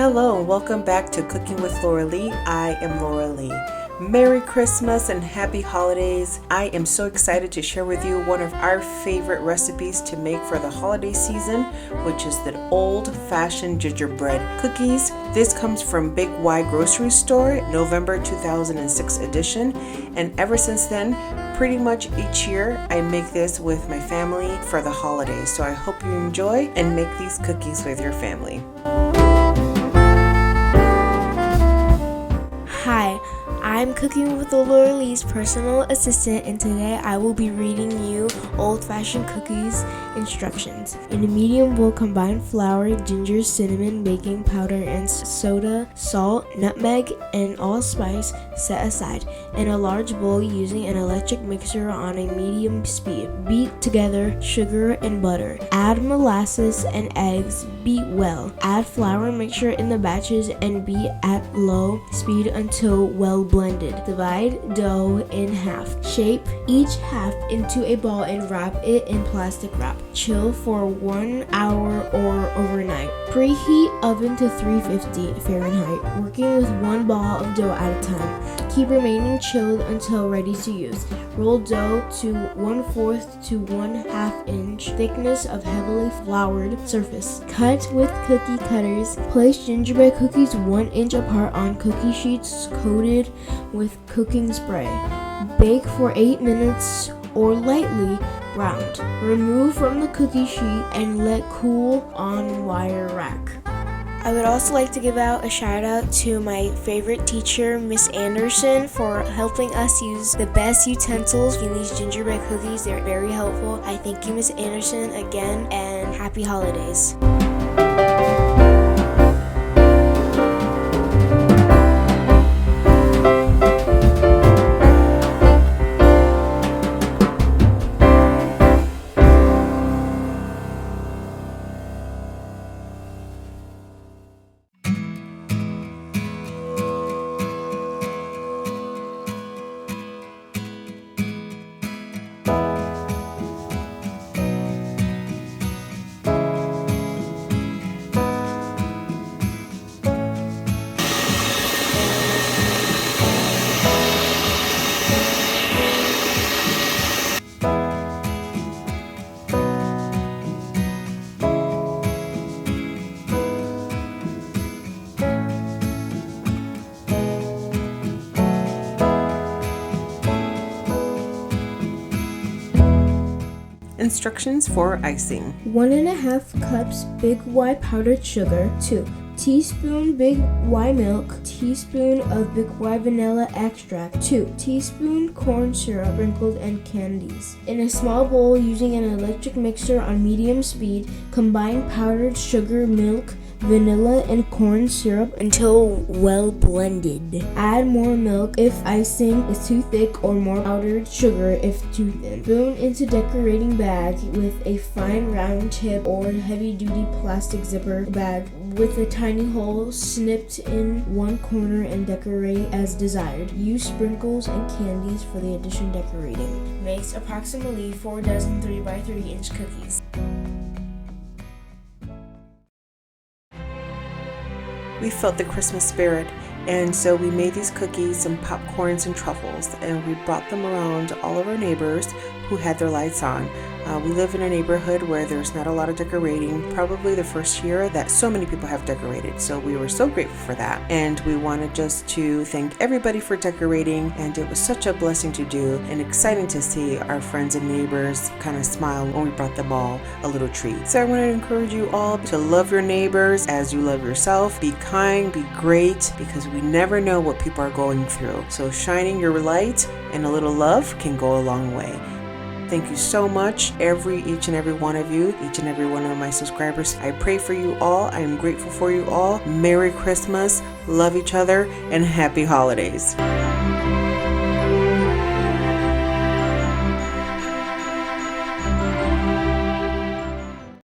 Hello, and welcome back to Cooking with Lauralee. I am Lauralee. Merry Christmas and Happy Holidays. I am so excited to share with you one of our favorite recipes to make for the holiday season, which is the old-fashioned gingerbread cookies. This comes from Big Y Grocery Store, November 2006 edition, and ever since then, pretty much each year, I make this with my family for the holidays. So I hope you enjoy and make these cookies with your family. Hi, I'm Cooking with Lauralee's personal assistant, and today I will be reading you old-fashioned cookies instructions. In a medium bowl, combine flour, ginger, cinnamon, baking powder, and soda, salt, nutmeg, and allspice set aside. In a large bowl, using an electric mixer on a medium speed, beat together sugar and butter. Add molasses and eggs. Beat well. Add flour mixture in the batches and beat at low speed until well blended. Divide dough in half. Shape each half into a ball and wrap it in plastic wrap. Chill for 1 hour or overnight. Preheat oven to 350 Fahrenheit, working with one ball of dough at a time. Keep remaining chilled until ready to use. Roll dough to 1/4 to 1/2 inch thickness of heavily floured surface. Cut with cookie cutters. Place gingerbread cookies 1 inch apart on cookie sheets coated with cooking spray. Bake for 8 minutes or lightly browned. Remove from the cookie sheet and let cool on wire rack. I would also like to give out a shout out to my favorite teacher, Miss Anderson, for helping us use the best utensils in these gingerbread cookies. They're very helpful. I thank you, Miss Anderson, again, and happy holidays. Instructions for icing. 1.5 cups Big Y powdered sugar. 2 teaspoon Big Y milk. Teaspoon of Big Y vanilla extract. 2 teaspoon corn syrup sprinkled and candies. In a small bowl, using an electric mixer on medium speed, combine powdered sugar, milk, vanilla, and corn syrup until well blended. Add more milk if icing is too thick or more powdered sugar if too thin. Spoon into decorating bag with a fine round tip or heavy-duty plastic zipper bag with a tiny hole snipped in one corner and decorate as desired. Use sprinkles and candies for the addition decorating. Makes approximately 4 dozen 3x3 inch cookies. We felt the Christmas spirit, and so we made these cookies and popcorns and truffles, and we brought them around to all of our neighbors who had their lights on. We live in a neighborhood where there's not a lot of decorating, probably the first year that so many people have decorated, so we were so grateful for that. And we wanted just to thank everybody for decorating, and it was such a blessing to do and exciting to see our friends and neighbors kind of smile when we brought them all a little treat. So I want to encourage you all to love your neighbors as you love yourself. Be kind, be great, because we never know what people are going through. So shining your light and a little love can go a long way. Thank you so much, each and every one of you, each and every one of my subscribers. I pray for you all. I am grateful for you all. Merry Christmas, love each other, and happy holidays.